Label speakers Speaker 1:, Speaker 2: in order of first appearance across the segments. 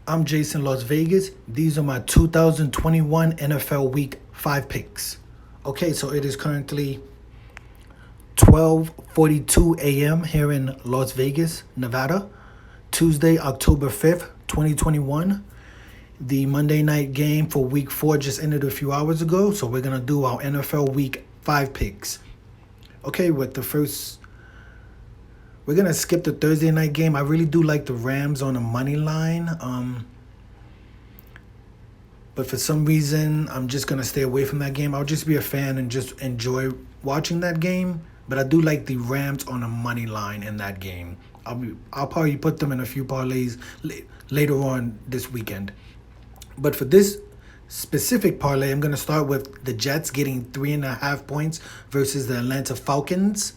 Speaker 1: I'm Jason Las Vegas. These are my 2021 NFL Week 5 picks. Okay, so it is currently 12:42 a.m. here in Las Vegas, Nevada. Tuesday, October 5th, 2021. The Monday night game for Week 4 just ended a few hours ago, so we're going to do our NFL Week 5 picks. Okay, with the first... We're going to skip the Thursday night game. I really do like the Rams on the money line. But for some reason, I'm just going to stay away from that game. I'll just be a fan and just enjoy watching that game. But I do like the Rams on the money line in that game. I'll probably put them in a few parlays later on this weekend. But for this specific parlay, I'm going to start with the Jets getting 3.5 points versus the Atlanta Falcons.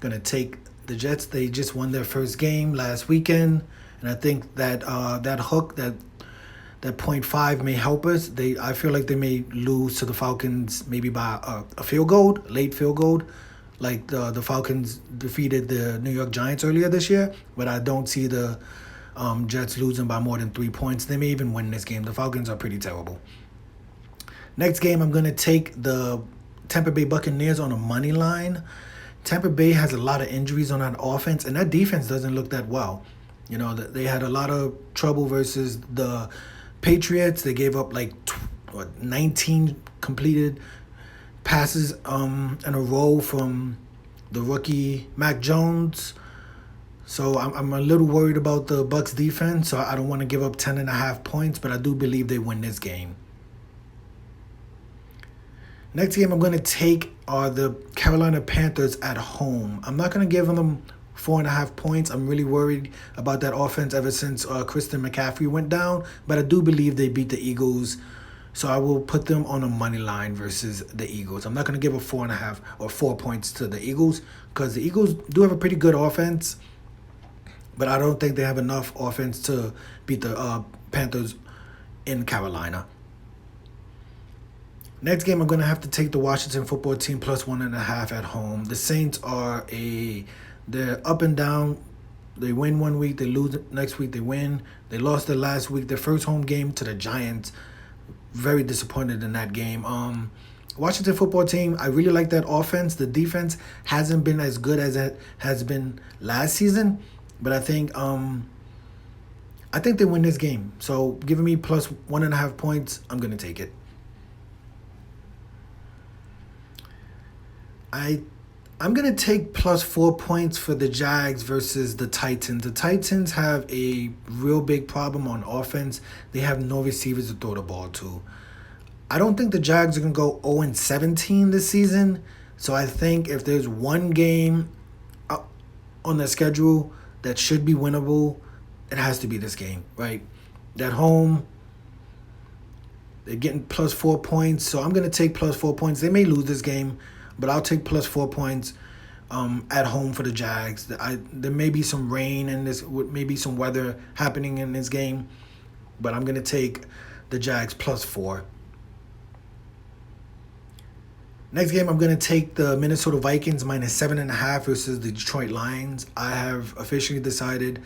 Speaker 1: Going to take the Jets. They just won their first game last weekend, and I think that that hook, that 0.5 may help us. I feel like they may lose to the Falcons maybe by a field goal, late field goal, like the Falcons defeated the New York Giants earlier this year. But I don't see the Jets losing by more than 3 points. They may even win this game. The Falcons are pretty terrible. Next game, I'm going to take the Tampa Bay Buccaneers on a money line. Tampa Bay has a lot of injuries on that offense, and that defense doesn't look that well. You know, they had a lot of trouble versus the Patriots. They gave up like 19 completed passes in a row from the rookie Mac Jones. So I'm a little worried about the Bucs defense, so I don't want to give up 10.5 points, but I do believe they win this game. Next game I'm going to take are the Carolina Panthers at home. I'm not going to give them 4.5 points. I'm really worried about that offense ever since Christian McCaffrey went down, but I do believe they beat the Eagles, so I will put them on a money line versus the Eagles. I'm not going to give a 4.5 or 4 points to the Eagles because the Eagles do have a pretty good offense, but I don't think they have enough offense to beat the Panthers in Carolina. Next game, I'm going to have to take the Washington football team plus 1.5 at home. The Saints they're up and down. They win one week, they lose next week, they win. They lost their last week, their first home game to the Giants. Very disappointed in that game. Washington football team, I really like that offense. The defense hasn't been as good as it has been last season, but I think they win this game. So giving me plus 1.5 points, I'm going to take it. I'm going to take plus 4 points for the Jags versus the Titans. The Titans have a real big problem on offense. They have no receivers to throw the ball to. I don't think the Jags are going to go 0-17 this season. So I think if there's one game on the schedule that should be winnable, it has to be this game, right? At home, they're getting plus 4 points. So I'm going to take plus 4 points. They may lose this game, but I'll take plus 4 points at home for the Jags. There may be some rain in this, maybe some weather happening in this game, but I'm going to take the Jags plus 4. Next game, I'm going to take the Minnesota Vikings minus 7.5 versus the Detroit Lions. I have officially decided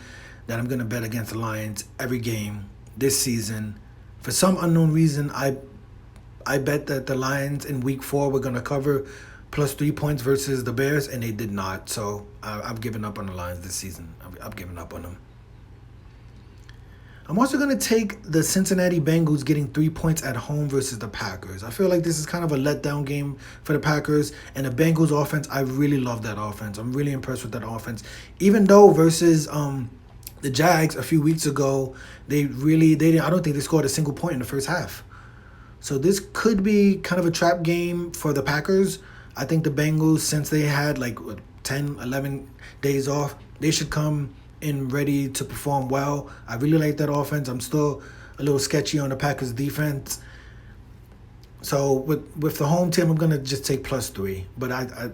Speaker 1: that I'm going to bet against the Lions every game this season. For some unknown reason, I bet that the Lions in Week 4 were going to cover plus 3 points versus the Bears, and they did not. So I've given up on the Lions this season. I've given up on them. I'm also going to take the Cincinnati Bengals getting 3 points at home versus the Packers. I feel like this is kind of a letdown game for the Packers. And the Bengals offense, I really love that offense. I'm really impressed with that offense. Even though versus the Jags a few weeks ago, I don't think they scored a single point in the first half. So this could be kind of a trap game for the Packers. I think the Bengals, since they had like 10, 11 days off, they should come in ready to perform well. I really like that offense. I'm still a little sketchy on the Packers defense. So with the home team, I'm going to just take plus 3. But I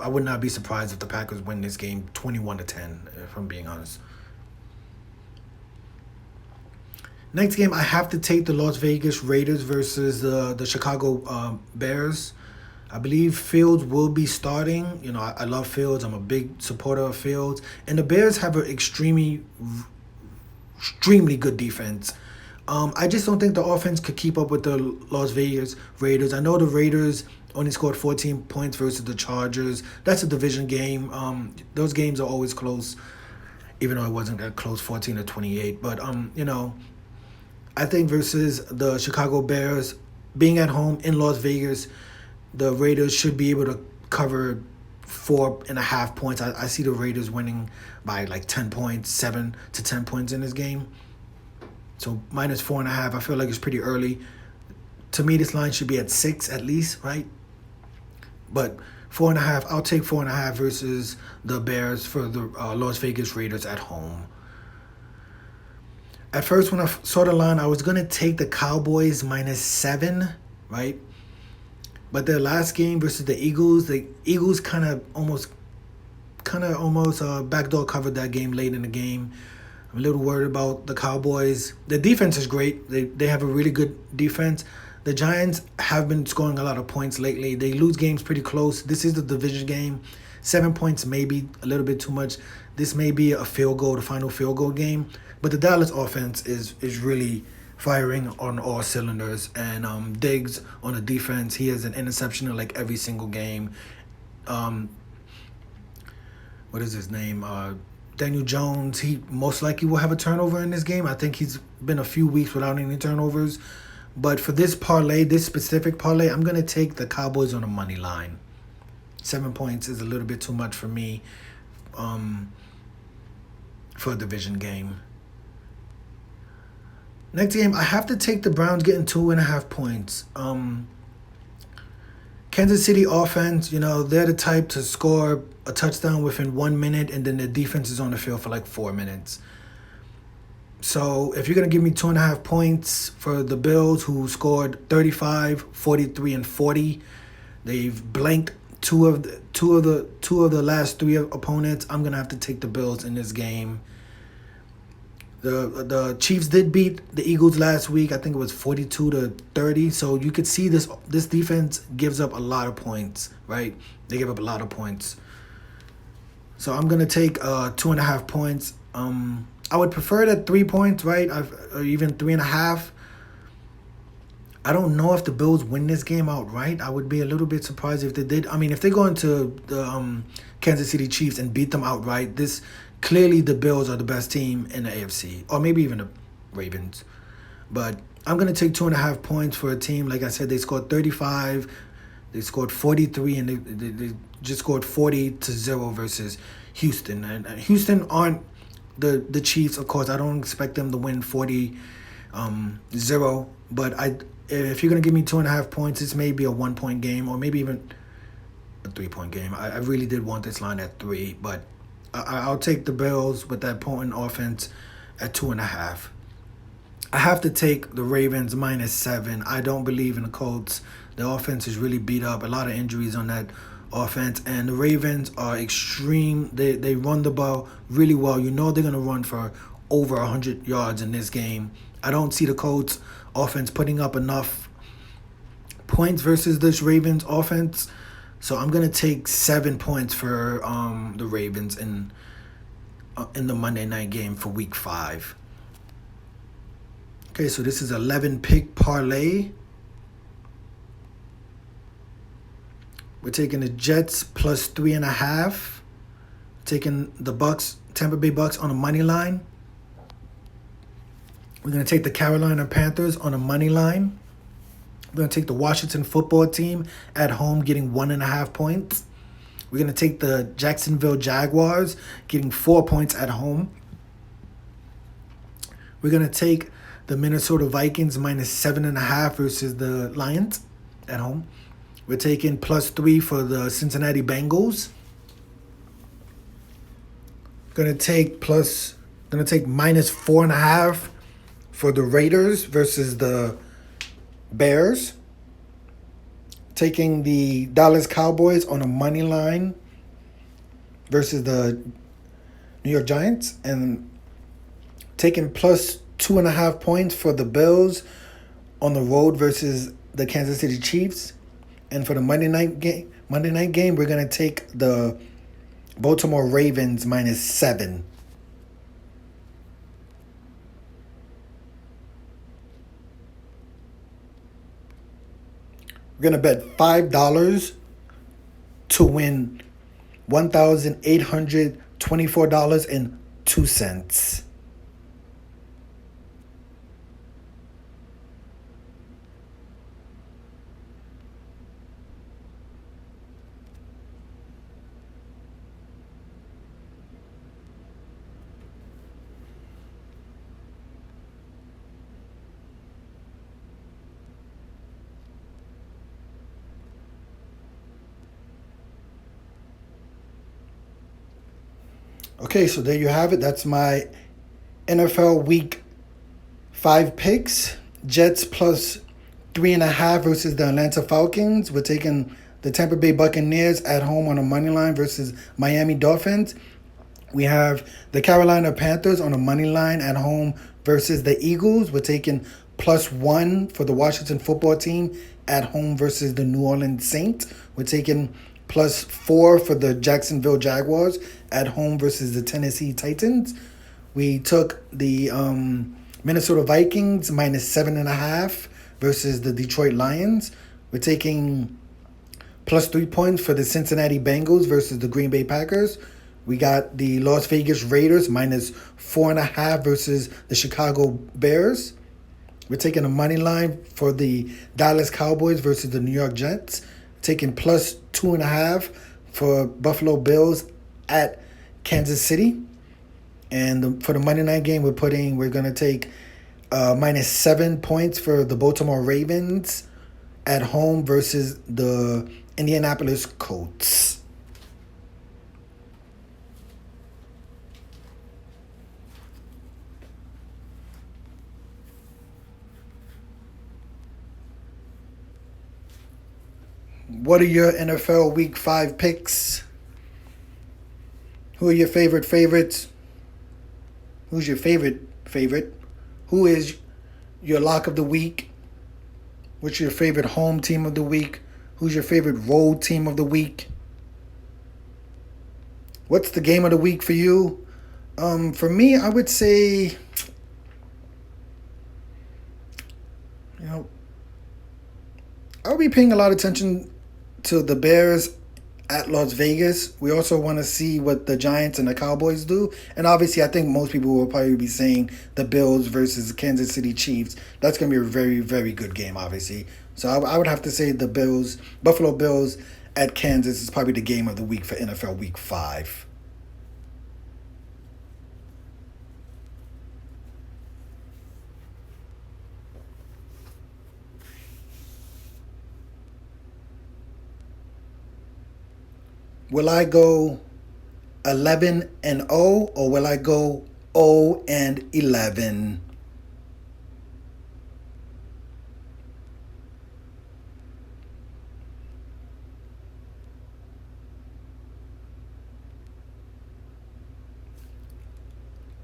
Speaker 1: would not be surprised if the Packers win this game 21-10, if I'm being honest. Next game, I have to take the Las Vegas Raiders versus the Chicago Bears. I believe Fields will be starting. You know, I love Fields. I'm a big supporter of Fields. And the Bears have an extremely extremely good defense. I just don't think the offense could keep up with the Las Vegas Raiders. I know the Raiders only scored 14 points versus the Chargers. That's a division game. Those games are always close, even though it wasn't that close, 14-28. But I think versus the Chicago Bears, being at home in Las Vegas, the Raiders should be able to cover 4.5 points. I see the Raiders winning by like 10 points, 7 to 10 points in this game. So minus 4.5, I feel like it's pretty early. To me, this line should be at 6 at least, right? But 4.5, I'll take 4.5 versus the Bears for the Las Vegas Raiders at home. At first, when I saw the line, I was going to take the Cowboys minus 7, right? But their last game versus the Eagles kind of almost backdoor covered that game late in the game. I'm a little worried about the Cowboys. The defense is great. They have a really good defense. The Giants have been scoring a lot of points lately. They lose games pretty close. This is the division game. 7 points may be a little bit too much. This may be a the final field goal game. But the Dallas offense is really firing on all cylinders. And Diggs on the defense, he has an interception in like every single game. What is his name? Daniel Jones, he most likely will have a turnover in this game. I think he's been a few weeks without any turnovers. But for this parlay, this specific parlay, I'm going to take the Cowboys on the money line. 7 points is a little bit too much for me for a division game. Next game, I have to take the Browns getting 2.5 points. Kansas City offense, they're the type to score a touchdown within 1 minute, and then the defense is on the field for like 4 minutes. So if you're going to give me 2.5 points for the Bills, who scored 35, 43, and 40, they've blanked two of the last 3 opponents. I'm going to have to take the Bills in this game. The Chiefs did beat the Eagles last week. I think it was 42-30. So you could see this defense gives up a lot of points, right? They give up a lot of points. So I'm going to take 2.5 points. I would prefer it at 3 points, right? Or even 3.5. I don't know if the Bills win this game outright. I would be a little bit surprised if they did. I mean, if they go into the Kansas City Chiefs and beat them outright, clearly the Bills are the best team in the AFC, or maybe even the Ravens. But I'm going to take 2.5 points for a team. Like I said, they scored 35, they scored 43, and they just scored 40-0 versus Houston. And Houston aren't the Chiefs, of course. I don't expect them to win 40-0. But if you're going to give me 2.5 points, this may be a 1-point game or maybe even a 3-point game. I really did want this line at 3, but I'll take the Bills with that potent offense at 2.5. I have to take the Ravens minus 7. I don't believe in the Colts. The offense is really beat up. A lot of injuries on that offense. And the Ravens are extreme. They run the ball really well. They're going to run for over 100 yards in this game. I don't see the Colts offense putting up enough points versus this Ravens offense. So I'm going to take 7 points for the Ravens in the Monday night game for Week 5. Okay, so this is 11-pick parlay. We're taking the Jets plus 3.5. Taking the Tampa Bay Bucks on the money line. We're going to take the Carolina Panthers on the money line. We're going to take the Washington football team at home getting 1.5 points. We're going to take the Jacksonville Jaguars getting 4 points at home. We're going to take the Minnesota Vikings minus 7.5 versus the Lions at home. We're taking plus 3 for the Cincinnati Bengals. Going to take minus 4.5 for the Raiders versus the Bears. Taking the Dallas Cowboys on a money line versus the New York Giants, and taking plus 2.5 points for the Bills on the road versus the Kansas City Chiefs. And for the Monday night game, we're going to take the Baltimore Ravens minus 7. We're going to bet $5 to win $1,824.02. Okay, so there you have it. That's my NFL Week 5 picks. Jets plus 3.5 versus the Atlanta Falcons. We're taking the Tampa Bay Buccaneers at home on a money line versus Miami Dolphins. We have the Carolina Panthers on a money line at home versus the Eagles. We're taking +1 for the Washington football team at home versus the New Orleans Saints. We're taking +4 for the Jacksonville Jaguars at home versus the Tennessee Titans. We took the Minnesota Vikings -7.5 versus the Detroit Lions. We're taking +3 points for the Cincinnati Bengals versus the Green Bay Packers. We got the Las Vegas Raiders -4.5 versus the Chicago Bears. We're taking a money line for the Dallas Cowboys versus the New York Jets. Taking +2.5 for Buffalo Bills at Kansas City. And for the Monday night game, we're going to take -7 points for the Baltimore Ravens at home versus the Indianapolis Colts. What are your NFL Week 5 picks? Who are your favorites? Who's your favorite? Who is your lock of the week? What's your favorite home team of the week? Who's your favorite road team of the week? What's the game of the week for you? For me, I would say, I'll be paying a lot of attention to the Bears at Las Vegas. We also want to see what the Giants and the Cowboys do. And obviously, I think most people will probably be saying the Bills versus the Kansas City Chiefs. That's going to be a very, very good game, obviously. So I would have to say the Buffalo Bills at Kansas is probably the game of the week for NFL Week 5. Will I go 11-0 or will I go 0-11?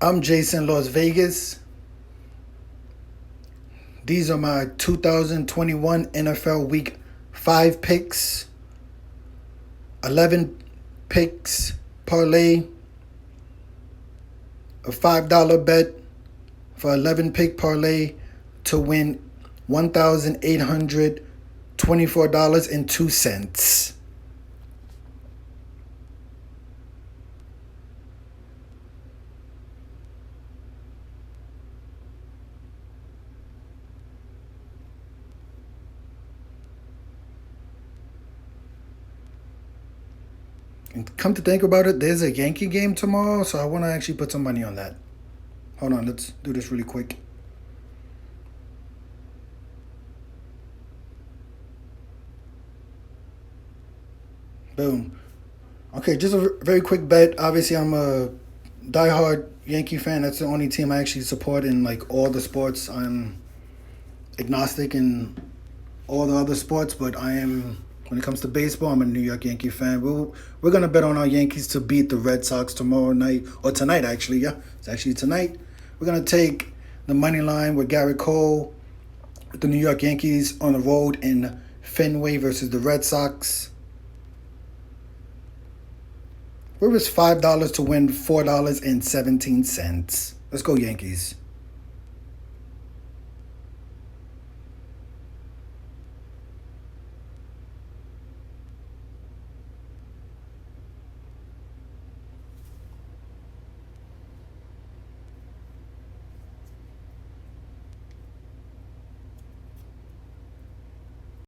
Speaker 1: I'm Jason Las Vegas. These are my 2021 NFL Week 5 picks. 11 picks parlay, a $5 bet for 11 pick parlay to win $1,824.02. And come to think about it, there's a Yankee game tomorrow, so I want to actually put some money on that. Hold on, let's do this really quick. Boom. Okay, just a very quick bet. Obviously, I'm a diehard Yankee fan. That's the only team I actually support in like all the sports. I'm agnostic in all the other sports, but I am, when it comes to baseball, I'm a New York Yankee fan. We're going to bet on our Yankees to beat the Red Sox tomorrow night, or tonight actually, yeah. It's actually tonight. We're going to take the money line with Garrett Cole with the New York Yankees on the road in Fenway versus the Red Sox. Where was $5 to win $4.17? Let's go Yankees.